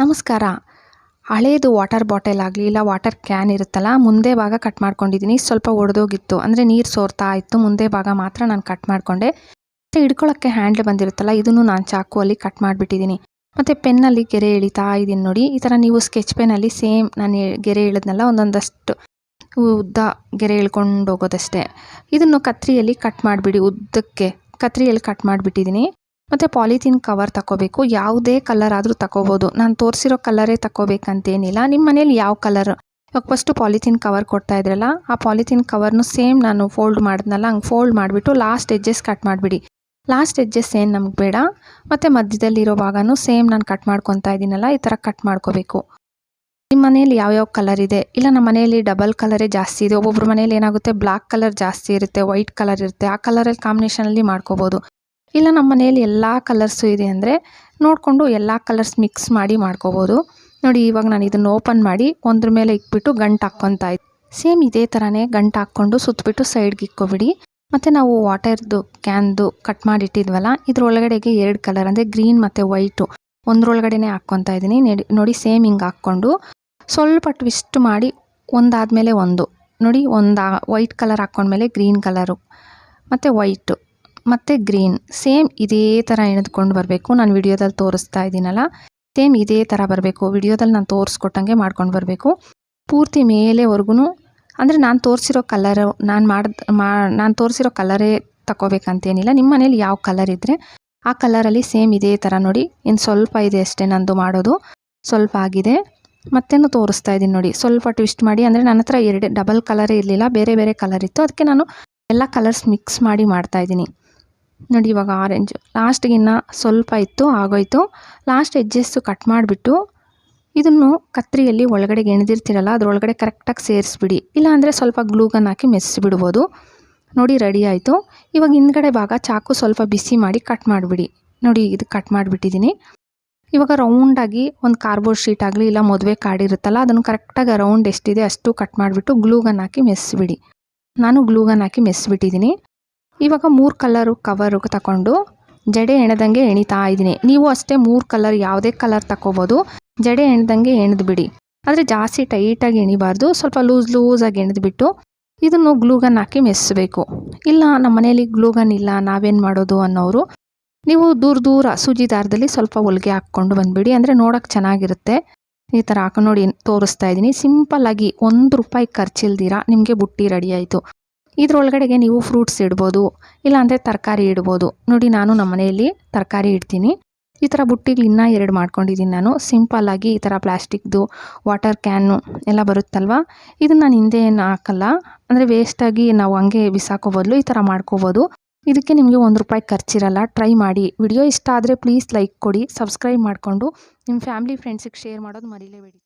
ನಮಸ್ಕಾರ. ಹಳೇದು water bottle ಆಗಲಿ ಇಲ್ಲ ವಾಟರ್ ಕ್ಯಾನ್ ಇರುತ್ತಲ್ಲ, ಮುಂದೆ ಭಾಗ ಕಟ್ ಮಾಡ್ಕೊಂಡಿದ್ದೀನಿ. ಸ್ವಲ್ಪ ಒಡೆದೋಗಿತ್ತು, ಅಂದರೆ ನೀರು ಸೋರ್ತಾ ಇತ್ತು. ಮುಂದೆ ಭಾಗ ಮಾತ್ರ ನಾನು ಕಟ್ ಮಾಡಿಕೊಂಡೆ. ಮತ್ತು ಹಿಡ್ಕೊಳ್ಳೋಕ್ಕೆ ಹ್ಯಾಂಡ್ಲ್ ಬಂದಿರುತ್ತಲ್ಲ, ಇದನ್ನು ನಾನು ಚಾಕುವಲ್ಲಿ ಕಟ್ ಮಾಡಿಬಿಟ್ಟಿದ್ದೀನಿ. ಮತ್ತು ಪೆನ್ನಲ್ಲಿ ಗೆರೆ ಎಳಿತಾ ಇದ್ದೀನಿ ನೋಡಿ. ಈ ಥರ ನೀವು ಸ್ಕೆಚ್ ಪೆನ್ನಲ್ಲಿ ಸೇಮ್ ನಾನು ಗೆರೆ ಎಳೆದ್ನಲ್ಲ, ಒಂದೊಂದಷ್ಟು ಉದ್ದ ಗೆರೆ ಎಳ್ಕೊಂಡು ಹೋಗೋದಷ್ಟೇ. ಇದನ್ನು ಕತ್ರಿಯಲ್ಲಿ ಕಟ್ ಮಾಡಿಬಿಡಿ, ಉದ್ದಕ್ಕೆ ಕತ್ರಿಯಲ್ಲಿ ಕಟ್ ಮಾಡಿಬಿಟ್ಟಿದ್ದೀನಿ. ಮತ್ತು ಪಾಲಿಥೀನ್ ಕವರ್ ತಗೋಬೇಕು. ಯಾವುದೇ ಕಲರ್ ಆದರೂ ತಗೋಬೋದು. ನಾನು ತೋರಿಸಿರೋ ಕಲರೇ ತಗೋಬೇಕಂತೇನಿಲ್ಲ. ನಿಮ್ಮ ಮನೇಲಿ ಯಾವ ಕಲರ್, ಇವಾಗ ಫಸ್ಟು ಪಾಲಿಥೀನ್ ಕವರ್ ಕೊಡ್ತಾ ಇದ್ರಲ್ಲ, ಆ ಪಾಲಿಥೀನ್ ಕವರ್ನು ಸೇಮ್ ನಾನು ಫೋಲ್ಡ್ ಮಾಡಿದ್ನಲ್ಲ, ಹಂಗೆ ಫೋಲ್ಡ್ ಮಾಡಿಬಿಟ್ಟು ಲಾಸ್ಟ್ ಎಡ್ಜಸ್ ಕಟ್ ಮಾಡಿಬಿಡಿ. ಲಾಸ್ಟ್ ಎಡ್ಜಸ್ ಏನು ನಮ್ಗೆ ಬೇಡ. ಮತ್ತು ಮಧ್ಯದಲ್ಲಿರೋ ಭಾಗನೂ ಸೇಮ್ ನಾನು ಕಟ್ ಮಾಡ್ಕೊತಾ ಇದ್ದೀನಲ್ಲ, ಈ ಥರ ಕಟ್ ಮಾಡ್ಕೋಬೇಕು. ನಿಮ್ಮ ಮನೇಲಿ ಯಾವ್ಯಾವ ಕಲರ್ ಇದೆ, ಇಲ್ಲ ನಮ್ಮ ಮನೆಯಲ್ಲಿ ಡಬಲ್ ಕಲರೇ ಜಾಸ್ತಿ ಇದೆ. ಒಬ್ಬೊಬ್ರ ಮನೇಲಿ ಏನಾಗುತ್ತೆ, ಬ್ಲ್ಯಾಕ್ ಕಲರ್ ಜಾಸ್ತಿ ಇರುತ್ತೆ, ವೈಟ್ ಕಲರ್ ಇರುತ್ತೆ. ಆ ಕಲರಲ್ಲಿ ಕಾಂಬಿನೇಷನಲ್ಲಿ ಮಾಡ್ಕೋಬೋದು. ಇಲ್ಲ ನಮ್ಮ ಮನೆಯಲ್ಲಿ ಎಲ್ಲ ಕಲರ್ಸು ಇದೆ ಅಂದರೆ ನೋಡಿಕೊಂಡು ಎಲ್ಲ ಕಲರ್ಸ್ ಮಿಕ್ಸ್ ಮಾಡಿ ಮಾಡ್ಕೋಬೋದು. ನೋಡಿ, ಇವಾಗ ನಾನು ಇದನ್ನು ಓಪನ್ ಮಾಡಿ ಒಂದ್ರ ಮೇಲೆ ಇಕ್ಬಿಟ್ಟು ಗಂಟು ಹಾಕ್ಕೊತಾ ಇದ್ದೆ. ಸೇಮ್ ಇದೇ ಥರನೇ ಗಂಟು ಹಾಕ್ಕೊಂಡು ಸುತ್ತಬಿಟ್ಟು ಸೈಡ್ಗೆ ಇಕ್ಕೊಬಿಡಿ. ಮತ್ತು ನಾವು ವಾಟರ್ದು ಕ್ಯಾನ್ದು ಕಟ್ ಮಾಡಿಟ್ಟಿದ್ವಲ್ಲ, ಇದ್ರೊಳಗಡೆಗೆ 2 ಕಲರ್ ಅಂದರೆ ಗ್ರೀನ್ ಮತ್ತು ವೈಟು ಒಂದ್ರೊಳಗಡೆನೇ ಹಾಕ್ಕೊತಾ ಇದ್ದೀನಿ. ನೋಡಿ, ಸೇಮ್ ಹಿಂಗೆ ಹಾಕ್ಕೊಂಡು ಸ್ವಲ್ಪ ಟ್ವಿಸ್ಟ್ ಮಾಡಿ ಒಂದಾದಮೇಲೆ ಒಂದು ನೋಡಿ, ಒಂದು ವೈಟ್ ಕಲರ್ ಹಾಕ್ಕೊಂಡ್ಮೇಲೆ ಗ್ರೀನ್ ಕಲರು ಮತ್ತು ವೈಟು ಮತ್ತು ಗ್ರೀನ್ ಸೇಮ್ ಇದೇ ಥರ ಎಳೆದುಕೊಂಡು ಬರಬೇಕು. ನಾನು ವಿಡಿಯೋದಲ್ಲಿ ತೋರಿಸ್ತಾ ಇದ್ದೀನಲ್ಲ, ಸೇಮ್ ಇದೇ ಥರ ಬರಬೇಕು. ವಿಡಿಯೋದಲ್ಲಿ ನಾನು ತೋರಿಸ್ಕೊಟ್ಟಂಗೆ ಮಾಡ್ಕೊಂಡು ಬರಬೇಕು. ಪೂರ್ತಿ ಮೇಲೆವರೆಗೂ, ಅಂದರೆ ನಾನು ತೋರಿಸಿರೋ ಕಲರು ನಾನು ತೋರಿಸಿರೋ ಕಲರೇ ತಗೋಬೇಕಂತೇನಿಲ್ಲ. ನಿಮ್ಮ ಮನೇಲಿ ಯಾವ ಕಲರ್ ಇದ್ದರೆ ಆ ಕಲರಲ್ಲಿ ಸೇಮ್ ಇದೇ ಥರ ನೋಡಿ. ಇನ್ನು ಸ್ವಲ್ಪ ಇದೆ ಅಷ್ಟೇ ನಂದು ಮಾಡೋದು, ಸ್ವಲ್ಪ ಆಗಿದೆ. ಮತ್ತೇನು ತೋರಿಸ್ತಾ ಇದ್ದೀನಿ ನೋಡಿ. ಸ್ವಲ್ಪ ಟ್ವಿಸ್ಟ್ ಮಾಡಿ, ಅಂದರೆ ನನ್ನ ಹತ್ರ 2 ಡಬಲ್ ಕಲರೇ ಇರಲಿಲ್ಲ, ಬೇರೆ ಬೇರೆ ಕಲರ್ ಇತ್ತು. ಅದಕ್ಕೆ ನಾನು ಎಲ್ಲ ಕಲರ್ಸ್ ಮಿಕ್ಸ್ ಮಾಡಿ ಮಾಡ್ತಾಯಿದ್ದೀನಿ ನೋಡಿ. ಇವಾಗ ಆರೆಂಜ್ ಲಾಸ್ಟ್ಗಿನ್ನ ಸ್ವಲ್ಪ ಇತ್ತು, ಆಗೋಯ್ತು. ಲಾಸ್ಟ್ ಎಡ್ಜಸ್ಸು ಕಟ್ ಮಾಡಿಬಿಟ್ಟು ಇದನ್ನು ಕತ್ರಿಯಲ್ಲಿ ಒಳಗಡೆಗೆ ಎಣೆದಿರ್ತೀರಲ್ಲ, ಅದರೊಳಗಡೆ ಕರೆಕ್ಟಾಗಿ ಸೇರಿಸ್ಬಿಡಿ. ಇಲ್ಲಾಂದರೆ ಸ್ವಲ್ಪ ಗ್ಲೂಗನ್ ಹಾಕಿ ಮೆಸ್ಸಿಬಿಡ್ಬೋದು. ನೋಡಿ, ರೆಡಿ ಆಯಿತು. ಇವಾಗ ಹಿಂದ್ಗಡೆ ಭಾಗ ಚಾಕು ಸ್ವಲ್ಪ ಬಿಸಿ ಮಾಡಿ ಕಟ್ ಮಾಡಿಬಿಡಿ. ನೋಡಿ, ಇದು ಕಟ್ ಮಾಡಿಬಿಟ್ಟಿದ್ದೀನಿ. ಇವಾಗ ರೌಂಡಾಗಿ ಒಂದು ಕಾರ್ಬೋರ್ಡ್ ಶೀಟ್ ಆಗಲಿ ಇಲ್ಲ ಮದುವೆ ಕಾರ್ಡ್ ಇರುತ್ತಲ್ಲ, ಅದನ್ನು ಕರೆಕ್ಟಾಗಿ ರೌಂಡ್ ಎಷ್ಟಿದೆ ಅಷ್ಟು ಕಟ್ ಮಾಡಿಬಿಟ್ಟು ಗ್ಲೂಗನ್ ಹಾಕಿ ಮೆಸ್ಸಿಬಿಡಿ. ನಾನು ಗ್ಲೂಗನ್ ಹಾಕಿ ಮೆಸ್ಸಿಬಿಟ್ಟಿದ್ದೀನಿ. ಇವಾಗ 3 ಕಲರು ಕವರು ತಗೊಂಡು ಜಡೆ ಎಣೆದಂಗೆ ಎಣಿತಾ ಇದ್ದೀನಿ. ನೀವು ಅಷ್ಟೇ 3 ಕಲರ್ ಯಾವುದೇ ಕಲರ್ ತಗೋಬೋದು. ಜಡೆ ಎಣ್ದಂಗೆ ಎಣೆದ್ಬಿಡಿ. ಆದರೆ ಜಾಸ್ತಿ ಟೈಟಾಗಿ ಎಣಿಬಾರ್ದು, ಸ್ವಲ್ಪ ಲೂಸಾಗಿ ಎಣೆದ್ಬಿಟ್ಟು ಇದನ್ನು ಗ್ಲೂಗನ್ ಹಾಕಿ ಮೆಸ್ಸಬೇಕು. ಇಲ್ಲ ನಮ್ಮ ಮನೇಲಿ ಗ್ಲೂಗನ್ ಇಲ್ಲ, ನಾವೇನು ಮಾಡೋದು ಅನ್ನೋರು, ನೀವು ದೂರ ಸೂಜಿ ದಾರದಲ್ಲಿ ಸ್ವಲ್ಪ ಹೊಲಿಗೆ ಹಾಕ್ಕೊಂಡು ಬಂದುಬಿಡಿ. ಅಂದರೆ ನೋಡೋಕ್ಕೆ ಚೆನ್ನಾಗಿರುತ್ತೆ. ಈ ಥರ ಹಾಕೊಂಡು ನೋಡಿ, ತೋರಿಸ್ತಾ ಇದ್ದೀನಿ. ಸಿಂಪಲ್ಲಾಗಿ ₹1 ಖರ್ಚಿಲ್ದಿರ ನಿಮಗೆ ಬುಟ್ಟಿ ರೆಡಿ ಆಯಿತು. ಇದರೊಳಗಡೆಗೆ ನೀವು ಫ್ರೂಟ್ಸ್ ಇಡ್ಬೋದು, ಇಲ್ಲಾಂದರೆ ತರಕಾರಿ ಇಡ್ಬೋದು. ನೋಡಿ, ನಾನು ನಮ್ಮ ಮನೆಯಲ್ಲಿ ತರಕಾರಿ ಇಡ್ತೀನಿ. ಈ ಥರ ಬುಟ್ಟಿಗಳು ಇನ್ನೂ 2 ಮಾಡ್ಕೊಂಡಿದ್ದೀನಿ ನಾನು. ಸಿಂಪಲ್ಲಾಗಿ ಈ ಥರ ಪ್ಲಾಸ್ಟಿಕ್ದು ವಾಟರ್ ಕ್ಯಾನು ಎಲ್ಲ ಬರುತ್ತಲ್ವ, ಇದನ್ನು ನಾನು ಹಿಂದೆ ಏನು ಹಾಕಲ್ಲ. ಅಂದರೆ ವೇಸ್ಟಾಗಿ ನಾವು ಹಂಗೆ ಬಿಸಾಕೋಬದಲು ಈ ಥರ ಮಾಡ್ಕೋಬೋದು. ಇದಕ್ಕೆ ನಿಮಗೆ ₹1 ಖರ್ಚಿರಲ್ಲ. ಟ್ರೈ ಮಾಡಿ. ವಿಡಿಯೋ ಇಷ್ಟ ಆದರೆ ಪ್ಲೀಸ್ ಲೈಕ್ ಕೊಡಿ, ಸಬ್ಸ್ಕ್ರೈಬ್ ಮಾಡಿಕೊಂಡು ನಿಮ್ಮ ಫ್ಯಾಮಿಲಿ ಫ್ರೆಂಡ್ಸಿಗೆ ಶೇರ್ ಮಾಡೋದು ಮರಿಲೇಬೇಡಿ.